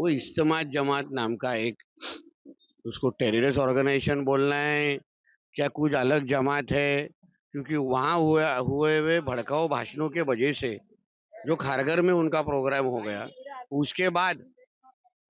वो इज्तिमा जमात नाम का एक, उसको टेररिस्ट ऑर्गेनाइजेशन बोलना है क्या, कुछ अलग जमात है? क्योंकि वहां हुए हुए भड़काऊ भाषणों के वजह से जो खारगर में उनका प्रोग्राम हो गया, उसके बाद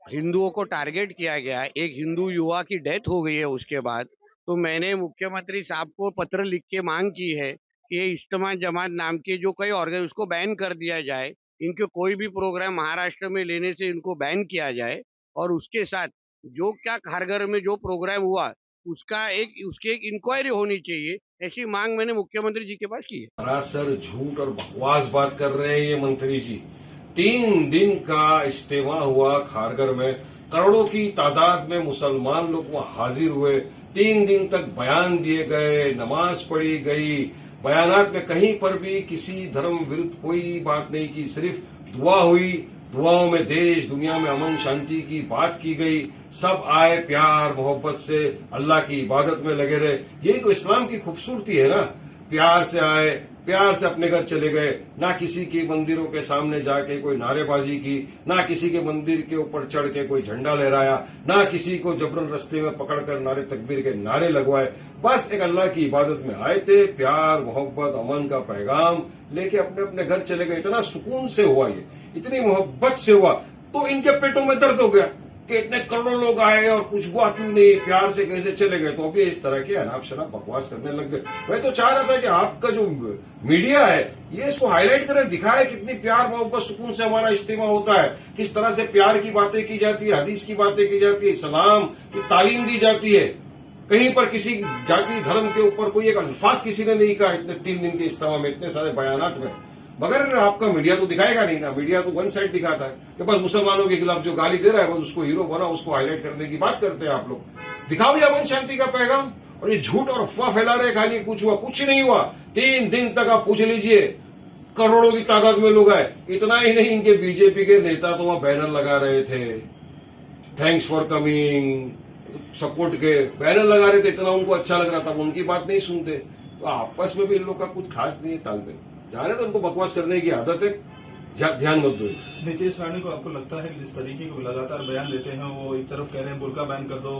हिंदुओं को टारगेट किया गया, एक हिंदू युवा की डेथ हो गई है उसके बाद। तो मैंने मुख्यमंत्री साहब को पत्र लिख के मांग की है कि ये इज्तिमा जमात नाम के जो कई ऑर्गन, उसको बैन कर दिया जाए। इनके कोई भी प्रोग्राम महाराष्ट्र में लेने से इनको बैन किया जाए। और उसके साथ जो क्या खारगर में जो प्रोग्राम हुआ, उसकी एक इंक्वायरी होनी चाहिए। ऐसी मांग मैंने मुख्यमंत्री जी के पास की है। सरासर झूठ और बकवास बात कर रहे हैं ये मंत्री जी। 3 दिन का इज्तिमा हुआ खारगर में, करोड़ों की तादाद में मुसलमान लोग वहां हाजिर हुए। 3 दिन तक बयान दिए गए, नमाज पढ़ी गई। बयानात में कहीं पर भी किसी धर्म विरुद्ध कोई बात नहीं की, सिर्फ दुआ हुई। दुआओं में देश दुनिया में अमन शांति की बात की गई। सब आए प्यार मोहब्बत से, अल्लाह की इबादत में लगे रहे। यही तो इस्लाम की खूबसूरती है ना। प्यार से आए, प्यार से अपने घर चले गए। ना किसी के मंदिरों के सामने जाके कोई नारेबाजी की, ना किसी के मंदिर के ऊपर चढ़ के कोई झंडा लहराया, ना किसी को जबरन रस्ते में पकड़कर नारे तकबीर के नारे लगवाए। बस एक अल्लाह की इबादत में आए थे, प्यार मोहब्बत अमन का पैगाम लेके अपने अपने घर चले गए। इतना सुकून से हुआ, ये इतनी मोहब्बत से हुआ। तो इनके पेटों में दर्द हो गया कि इतने करोड़ों लोग आए और कुछ हुआ क्यों नहीं, प्यार से कैसे चले गए। तो अभी इस तरह के अनाप शनाप बकवास करने लग गए। मैं तो चाह रहा था कि आपका जो मीडिया है ये इसको हाईलाइट करे, दिखाए कितनी प्यार मोहब्बत सुकून से हमारा इज्तिमा होता है, किस तरह से प्यार की बातें की जाती है, हदीस की बातें की जाती है, सलाम की तालीम दी जाती है। कहीं पर किसी जाति धर्म के ऊपर कोई एक अल्फाज किसी ने नहीं कहा इतने 3 दिन के इज्तिमा में, इतने सारे बयानात में। मगर आपका मीडिया तो दिखाएगा नहीं ना। मीडिया तो वन साइड दिखाता है कि बस मुसलमानों के खिलाफ जो गाली दे रहा है बस उसको हीरो बना, उसको हाईलाइट करने की बात करते हैं आप लोग। दिखाओ ये अमन शांति का पैगाम, और ये झूठ और अफवाह फैला रहे खाली कुछ हुआ, कुछ नहीं हुआ। 3 दिन तक आप पूछ लीजिए, करोड़ों की तादाद में लोग आए। इतना ही नहीं, इनके बीजेपी के नेता तो वहां बैनर लगा रहे थे, थैंक्स फॉर कमिंग, सपोर्ट के बैनर लगा रहे थे। इतना उनको अच्छा लग रहा था, उनकी बात नहीं सुनते। तो आपस में भी इन लोग का कुछ खास नहीं है तालमेल। जाने तो उनको बकवास करने की आदत है, ध्यान मत दो। नीतीश राणी को आपको लगता है कि जिस तरीके के लगातार बयान देते हैं, वो एक तरफ कह रहे हैं बुर्का बैन कर दो,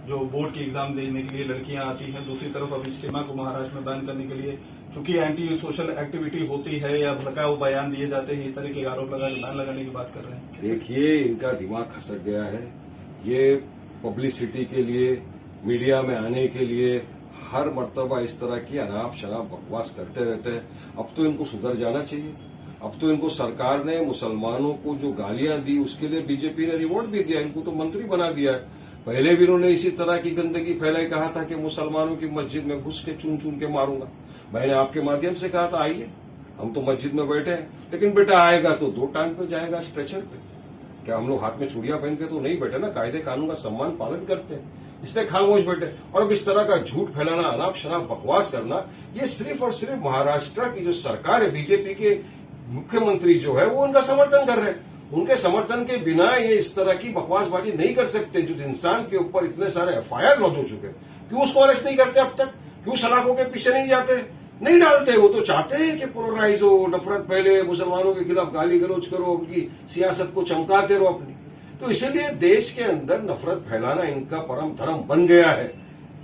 जो बोर्ड के एग्जाम देने के लिए लड़कियां आती हैं, दूसरी तरफ अब इज्तिमा को महाराष्ट्र में बैन करने के लिए चूंकि एंटी सोशल एक्टिविटी होती है या भड़काऊ बयान दिए जाते हैं, इस तरह के आरोप बैन लगाने की बात कर रहे हैं। देखिए, इनका दिमाग खसक गया है। ये पब्लिसिटी के लिए, मीडिया में आने के लिए हर मर्तबा इस तरह की अनाप शनाप बकवास करते रहते हैं। अब तो इनको सुधर जाना चाहिए। अब तो इनको सरकार ने मुसलमानों को जो गालियां दी उसके लिए बीजेपी ने रिवॉर्ड भी दिया, इनको तो मंत्री बना दिया है। पहले भी इन्होंने इसी तरह की गंदगी फैलाई, कहा था कि मुसलमानों की मस्जिद में घुस के चुन चुन के मारूंगा। मैंने आपके माध्यम से कहा था आइए, हम तो मस्जिद में बैठे हैं, लेकिन बेटा आएगा तो 2 टांग पे जाएगा, स्ट्रेचर पे। क्या हम लोग हाथ में चूड़ियां पहन के तो नहीं बैठे ना, कायदे कानून का सम्मान पालन करते हैं, इसलिए खामोश बैठे। और अब इस तरह का झूठ फैलाना, अनाप शनाप बकवास करना, ये सिर्फ और सिर्फ महाराष्ट्र की जो सरकार है, बीजेपी के मुख्यमंत्री जो है वो उनका समर्थन कर रहे हैं। उनके समर्थन के बिना ये इस तरह की बकवासबाजी नहीं कर सकते। जो इंसान के ऊपर इतने सारे एफआईआर लॉन्च हो चुके हैं, क्यों उसको अरेस्ट नहीं करते अब तक? क्यों सलाखों के पीछे नहीं जाते? नहीं डालते। वो तो चाहते हैं कि पोलराइज हो, नफरत फैले, मुसलमानों के खिलाफ गाली गलौज करो, उनकी सियासत को चमकाते रहो अपनी। तो इसीलिए देश के अंदर नफरत फैलाना इनका परम धर्म बन गया है।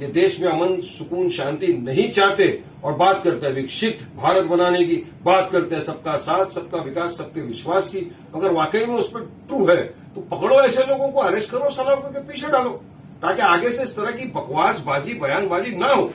ये देश में अमन सुकून शांति नहीं चाहते और बात करते हैं विकसित भारत बनाने की, बात करते हैं सबका साथ सबका विकास सबके विश्वास की। अगर वाकई में उस पर ट्रू है तो पकड़ो ऐसे लोगों को, अरेस्ट करो, सलाखों के पीछे डालो, ताकि आगे से इस तरह की बकवासबाजी बयानबाजी ना हो।